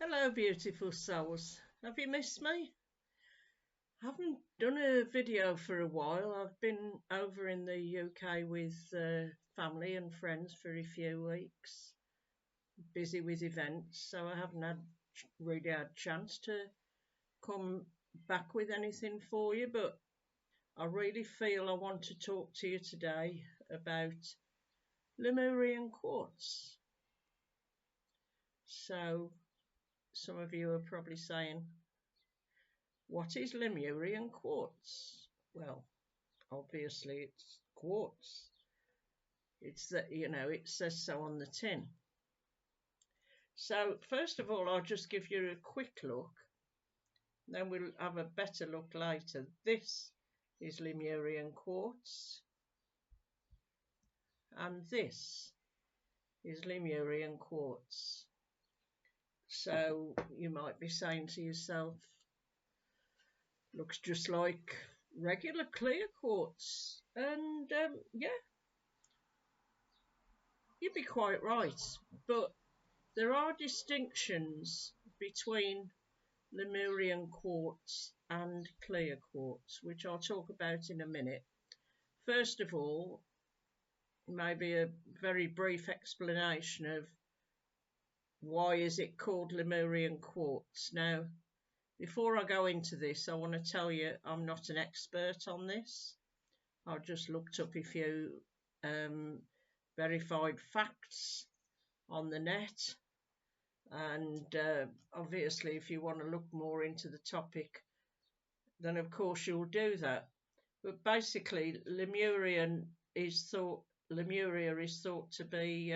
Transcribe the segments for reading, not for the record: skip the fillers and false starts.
Hello, beautiful souls. Have you missed me? I haven't done a video for a while. I've been over in the UK with family and friends for a few weeks, busy with events, so I haven't really had a chance to come back with anything for you. But I really feel I want to talk to you today about Lemurian Quartz. So, some of you are probably saying, what is Lemurian Quartz? Well, obviously it's quartz. It's that, it says so on the tin. So first of all, I'll just give you a quick look. Then we'll have a better look later. This is Lemurian Quartz. And this is Lemurian Quartz. So you might be saying to yourself, looks just like regular clear quartz. And yeah, you'd be quite right. But there are distinctions between Lemurian quartz and clear quartz, which I'll talk about in a minute. First of all, maybe a very brief explanation of why is it called Lemurian quartz. Now, before I go into this, I want to tell you I'm not an expert on this. I just looked up a few verified facts on the net. And obviously, if you want to look more into the topic, then of course you'll do that. But basically, Lemuria is thought to be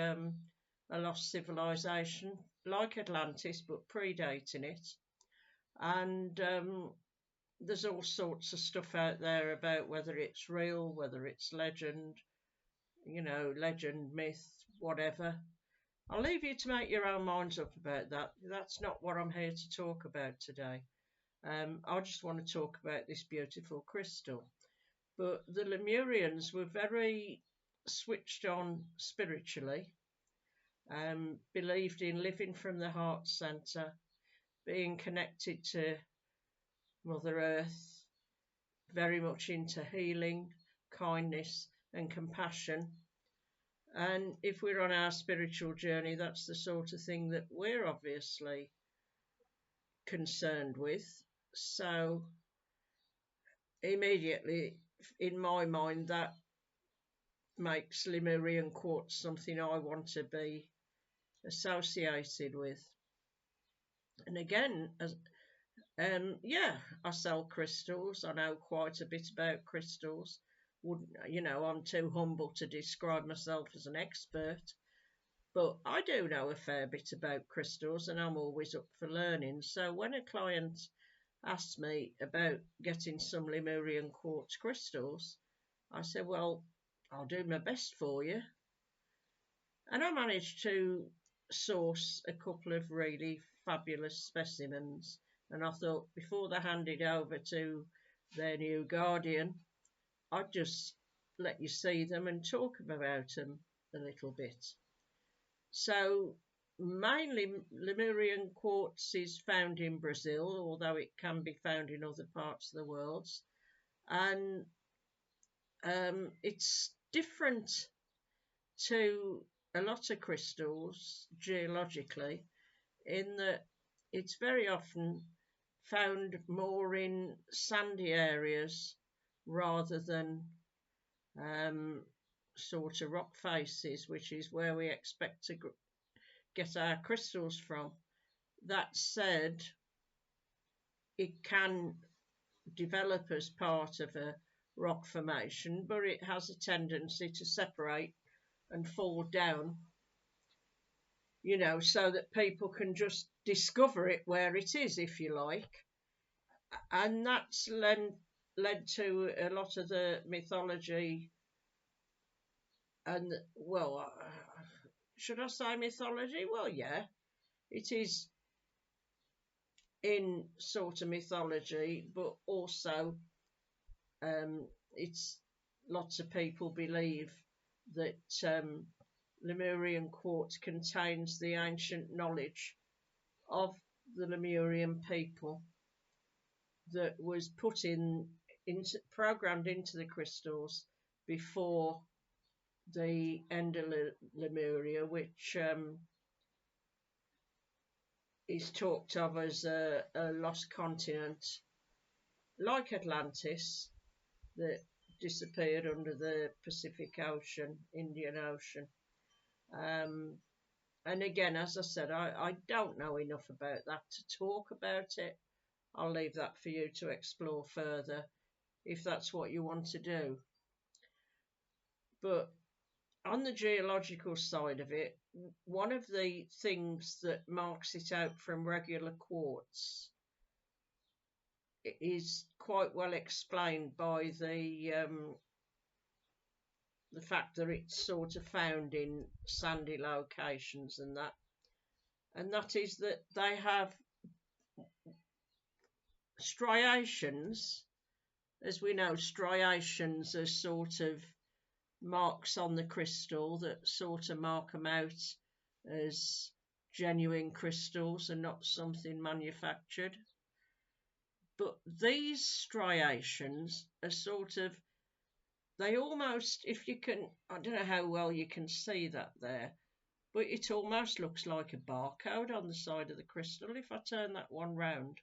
a lost civilization, like Atlantis, but predating it. And there's all sorts of stuff out there about whether it's real, whether it's legend, legend, myth, whatever. I'll leave you to make your own minds up about that. That's not what I'm here to talk about today. I just want to talk about this beautiful crystal. But the Lemurians were very switched on spiritually, believed in living from the heart centre, being connected to Mother Earth, very much into healing, kindness and compassion. And if we're on our spiritual journey, that's the sort of thing that we're obviously concerned with. So immediately, in my mind, that makes Lemurian Quartz something I want to be associated with. And again, yeah, I sell crystals. I know quite a bit about crystals. I'm too humble to describe myself as an expert, but I do know a fair bit about crystals and I'm always up for learning. So when a client asks me about getting some Lemurian quartz crystals, I said, well, I'll do my best for you. And I managed to source a couple of really fabulous specimens. And I thought before they handed over to their new guardian, I'd just let you see them and talk about them a little bit. So mainly Lemurian quartz is found in Brazil, although it can be found in other parts of the world. And it's different to a lot of crystals geologically in that it's very often found more in sandy areas rather than sort of rock faces, which is where we expect to get our crystals from. That said, it can develop as part of a rock formation, but it has a tendency to separate and fall down, so that people can just discover it where it is, if you like. And that's led to a lot of the mythology and, well, should I say mythology? Well, yeah, it is in sort of mythology, but also it's lots of people believe that Lemurian quartz contains the ancient knowledge of the Lemurian people that was put programmed into the crystals before the end of Lemuria, which is talked of as a lost continent, like Atlantis, that disappeared under the Pacific Ocean, Indian Ocean. And again, as I said, I don't know enough about that to talk about it. I'll leave that for you to explore further if that's what you want to do. But on the geological side of it, one of the things that marks it out from regular quartz is quite well explained by the fact that it's sort of found in sandy locations and that is that they have striations. As we know, striations are sort of marks on the crystal that sort of mark them out as genuine crystals and not something manufactured. But these striations are sort of, they almost, if you can, I don't know how well you can see that there, but it almost looks like a barcode on the side of the crystal. If I turn that one round,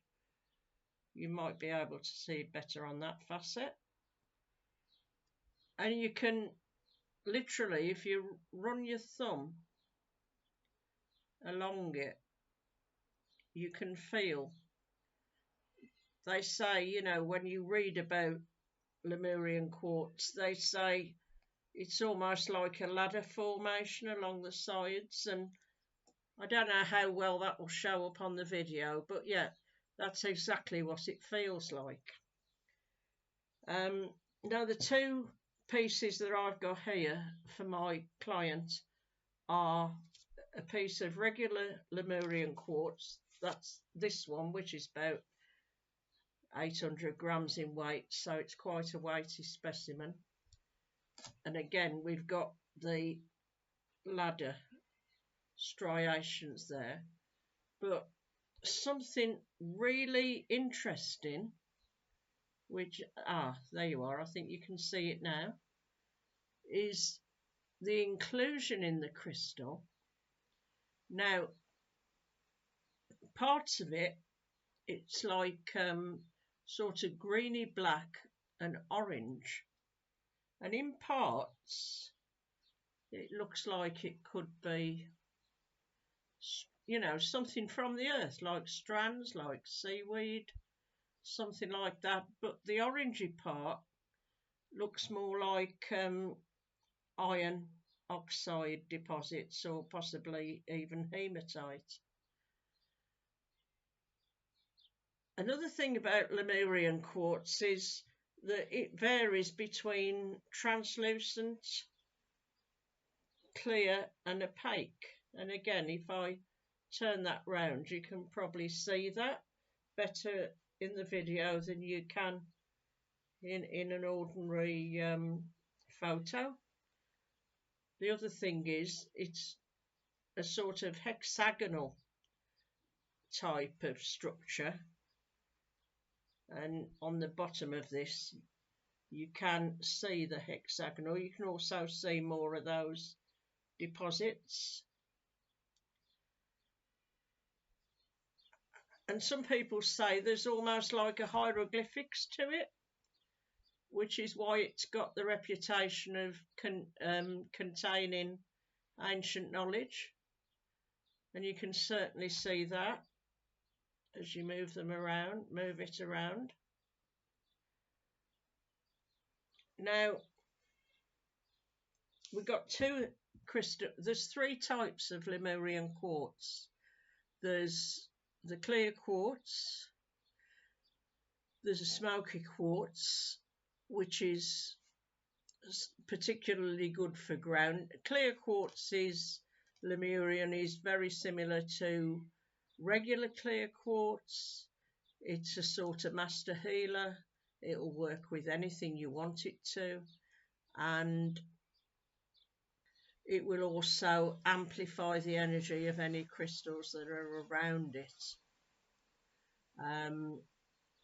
you might be able to see better on that facet. And you can literally, if you run your thumb along it, you can feel. They say, you know, when you read about Lemurian quartz, they say it's almost like a ladder formation along the sides, and I don't know how well that will show up on the video, but yeah, that's exactly what it feels like. Now, the two pieces that I've got here for my client are a piece of regular Lemurian quartz. That's this one, which is about 800 grams in weight, so it's quite a weighty specimen. And again, we've got the ladder striations there. But something really interesting, which, there you are, I think you can see it now, is the inclusion in the crystal. Now, parts of it, it's like sort of greeny black and orange, and in parts it looks like it could be, you know, something from the earth, like strands, like seaweed, something like that. But the orangey part looks more like iron oxide deposits, or possibly even hematite. Another thing about Lemurian quartz is that it varies between translucent, clear and opaque. And again, if I turn that round, you can probably see that better in the video than you can in an ordinary photo. The other thing is it's a sort of hexagonal type of structure, and on the bottom of this you can see the hexagonal. You can also see more of those deposits. And some people say there's almost like a hieroglyphics to it, which is why it's got the reputation of containing ancient knowledge. And you can certainly see that as you move it around. Now, we've got there's three types of Lemurian quartz. There's the clear quartz, there's a smoky quartz, which is particularly good for ground. Clear quartz Lemurian is very similar to regular clear quartz. It's a sort of master healer. It'll work with anything you want it to, and it will also amplify the energy of any crystals that are around it.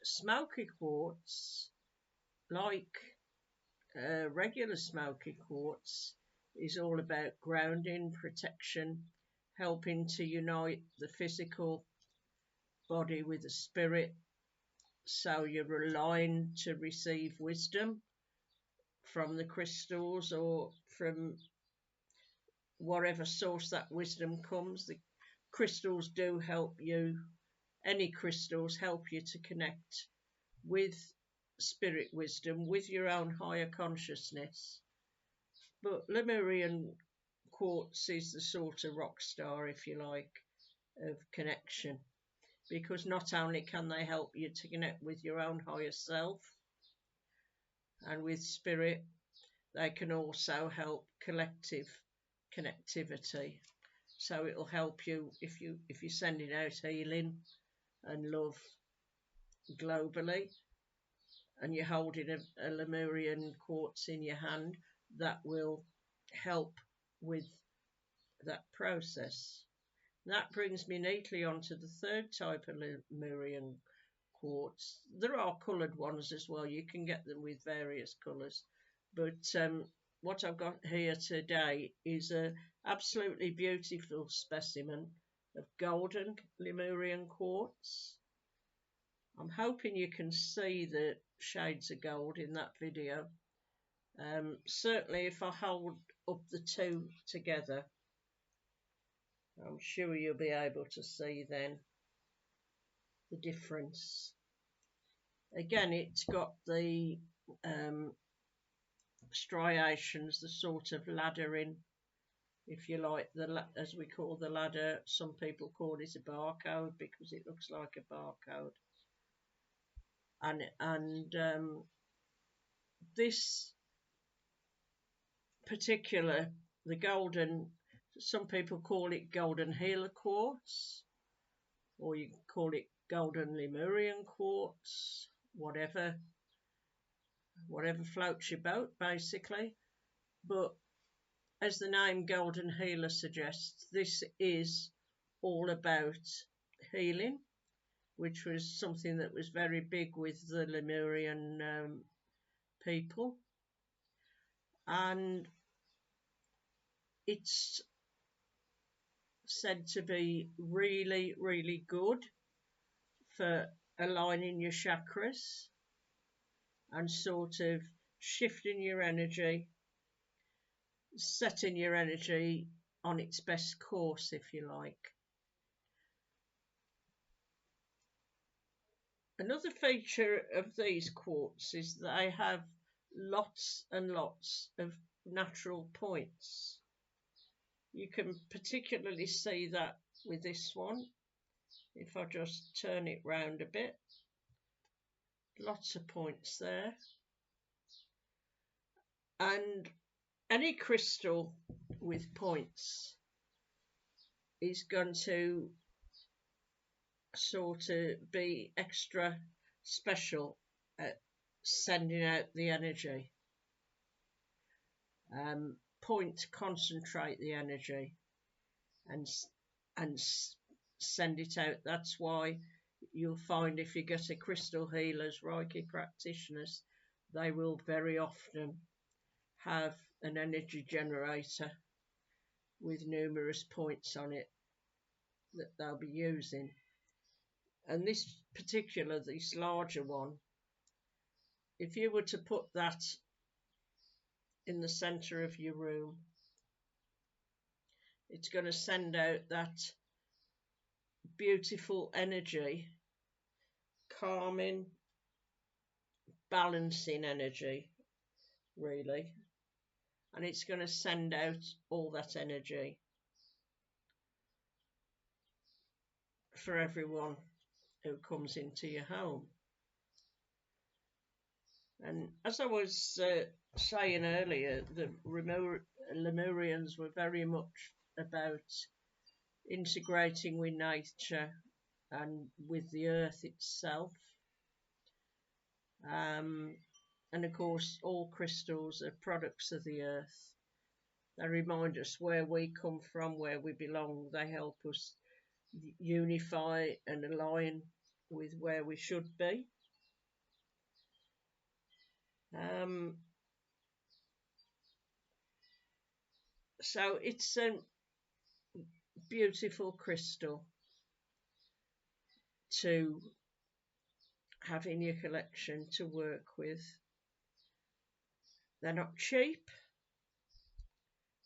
Smoky quartz, like regular smoky quartz, is all about grounding, protection, helping to unite the physical body with the spirit, so you're aligned to receive wisdom from the crystals or from whatever source that wisdom comes. The crystals do help you, any crystals help you to connect with spirit wisdom, with your own higher consciousness. But Lemurian quartz is the sort of rock star, if you like, of connection, because not only can they help you to connect with your own higher self and with spirit, they can also help collective connectivity. So it'll help you if you're sending out healing and love globally, and you're holding a Lemurian quartz in your hand, that will help with that process. That brings me neatly onto the third type of Lemurian quartz. There are coloured ones as well. You can get them with various colours, but what I've got here today is a absolutely beautiful specimen of golden Lemurian quartz. I'm hoping you can see the shades of gold in that video. Certainly if I hold up the two together, I'm sure you'll be able to see then the difference. Again, it's got the striations, the sort of laddering, if you like, as we call the ladder. Some people call it a barcode because it looks like a barcode. And this particular, the golden, some people call it golden healer quartz, or you can call it golden Lemurian quartz, whatever floats your boat, basically. But as the name golden healer suggests, this is all about healing, which was something that was very big with the Lemurian people. And it's said to be really, really good for aligning your chakras and sort of shifting your energy, setting your energy on its best course, if you like. Another feature of these quartz is that they have lots and lots of natural points. You can particularly see that with this one. If I just turn it round a bit, lots of points there. And any crystal with points is going to sort of be extra special at sending out the energy. Points concentrate the energy and send it out. That's why you'll find if you get a crystal healers, Reiki practitioners, they will very often have an energy generator with numerous points on it that they'll be using. And this larger one, if you were to put that in the center of your room, it's going to send out that beautiful energy, calming, balancing energy, really. And it's going to send out all that energy for everyone who comes into your home. And as I was saying earlier, the Lemurians were very much about integrating with nature and with the earth itself. And of course, all crystals are products of the earth. They remind us where we come from, where we belong. They help us unify and align with where we should be. So it's a beautiful crystal to have in your collection to work with. They're not cheap.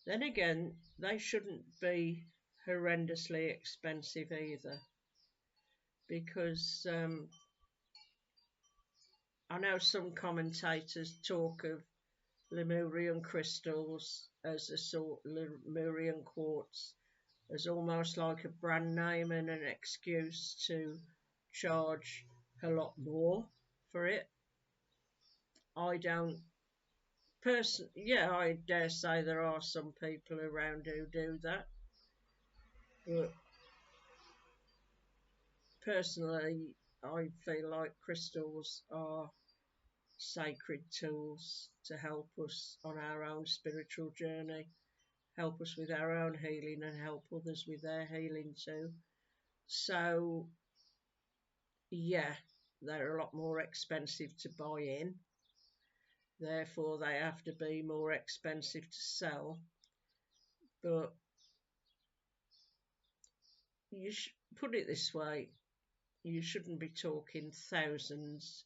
Then again, they shouldn't be horrendously expensive either, because I know some commentators talk of Lemurian crystals as a sort Lemurian quartz as almost like a brand name and an excuse to charge a lot more for it. I don't I dare say there are some people around who do that, but personally, I feel like crystals are sacred tools to help us on our own spiritual journey, help us with our own healing, and help others with their healing too. So, yeah, they're a lot more expensive to buy in, therefore, they have to be more expensive to sell. But you put it this way, you shouldn't be talking thousands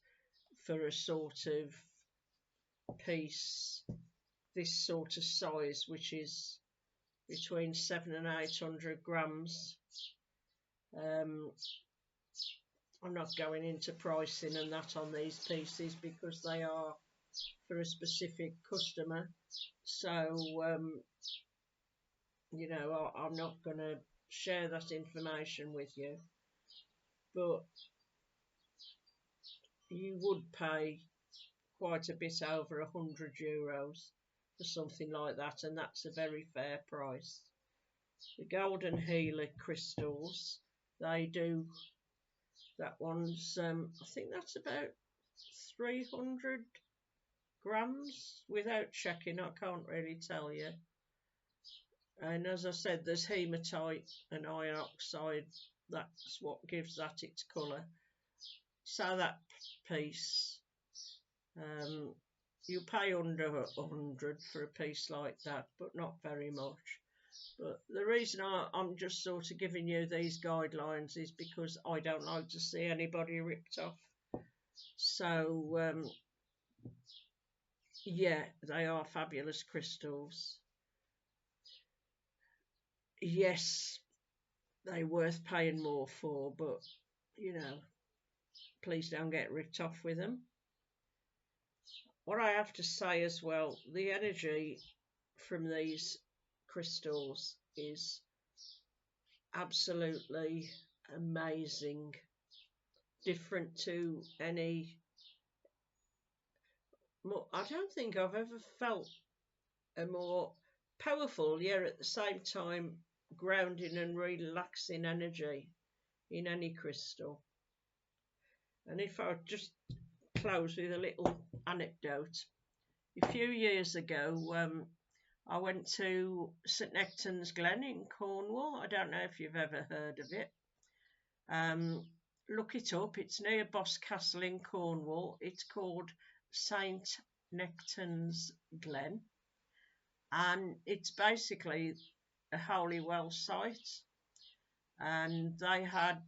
for a sort of piece this sort of size, which is between 700 and 800 grams. I'm not going into pricing and that on these pieces because they are for a specific customer. So, I'm not going to share that information with you. But you would pay quite a bit over €100 for something like that, and that's a very fair price. The golden healer crystals, they do, that one's, I think that's about 300 grams without checking, I can't really tell you. And as I said, there's hematite and iron oxide, that's what gives that its colour. So that piece, you pay under 100 for a piece like that, but not very much. But the reason I'm just sort of giving you these guidelines is because I don't like to see anybody ripped off. So, yeah, they are fabulous crystals. Yes, they're worth paying more for, but, please don't get ripped off with them. What I have to say as well, the energy from these crystals is absolutely amazing, different to any more. I don't think I've ever felt a more powerful, yet at the same time grounding and relaxing energy in any crystal. And if I just close with a little anecdote, a few years ago, I went to St Nectan's Glen in Cornwall. I don't know if you've ever heard of it. Look it up. It's near Boscastle in Cornwall. It's called St Nectan's Glen, and it's basically a holy well site. And they have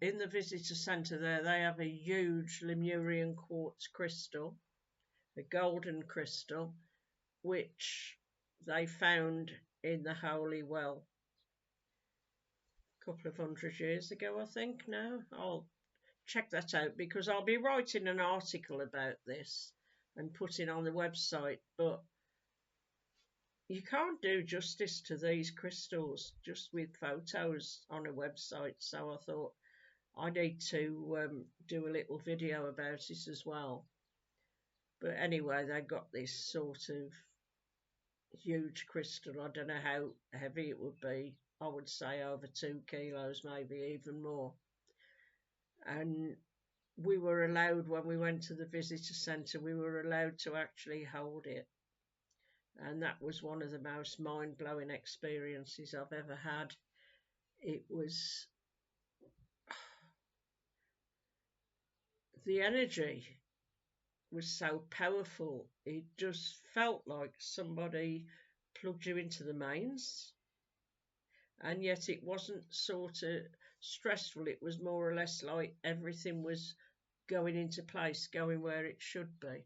in the visitor centre there, they have a huge Lemurian quartz crystal, a golden crystal, which they found in the holy well a couple of 100 years ago, I think. Now I'll check that out because I'll be writing an article about this and putting on the website, but you can't do justice to these crystals just with photos on a website. So I thought I need to do a little video about it as well. But anyway, they got this sort of huge crystal. I don't know how heavy it would be. I would say over 2 kilos, maybe even more. And we were allowed, when we went to the visitor centre, we were allowed to actually hold it. And that was one of the most mind-blowing experiences I've ever had. It was the energy was so powerful. It just felt like somebody plugged you into the mains, and yet it wasn't sort of stressful. It was more or less like everything was going into place, going where it should be.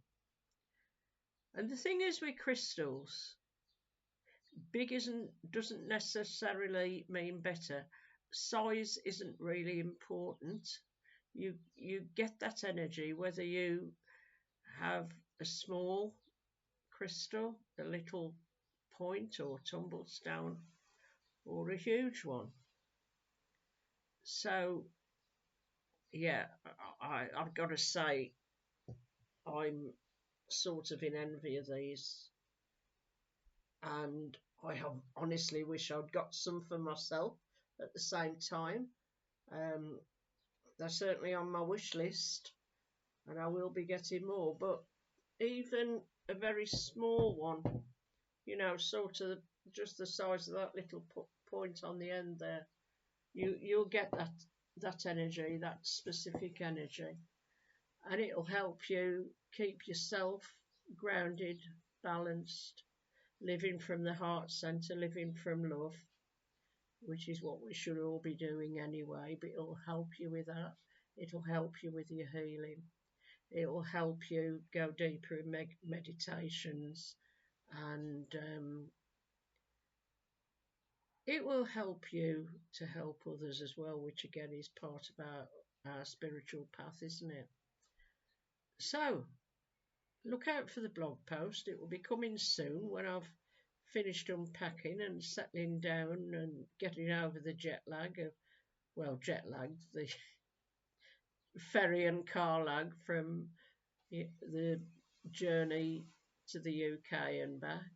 And the thing is with crystals, big doesn't necessarily mean better. Size isn't really important. You get that energy whether you have a small crystal, a little point or tumblestone, or a huge one. So yeah, I've got to say I'm sort of in envy of these, and I have honestly wish I'd got some for myself at the same time. Um, they're certainly on my wish list, and I will be getting more. But even a very small one, sort of just the size of that little point on the end there, you'll get that energy, that specific energy, and it'll help you keep yourself grounded, balanced, living from the heart center, living from love, which is what we should all be doing anyway. But it'll help you with that. It'll help you with your healing. It will help you go deeper in meditations, and it will help you to help others as well, which again is part of our spiritual path, isn't it? So look out for the blog post. It will be coming soon when I've finished unpacking and settling down and getting over the jet lag the ferry and car lag from the journey to the UK and back.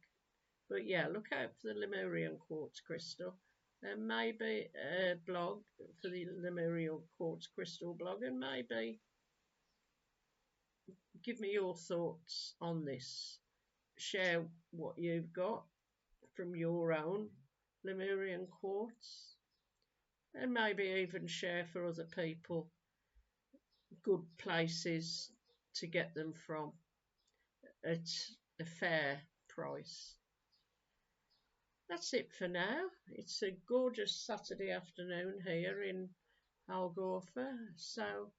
But yeah, look out for the Lemurian Quartz crystal, and maybe a blog for the Lemurian Quartz crystal blog, and maybe give me your thoughts on this. Share what you've got from your own Lemurian quartz, and maybe even share for other people good places to get them from at a fair price. That's it for now. It's a gorgeous Saturday afternoon here in Algorfa, so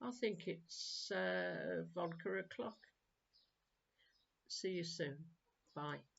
I think it's vodka o'clock. See you soon. Bye.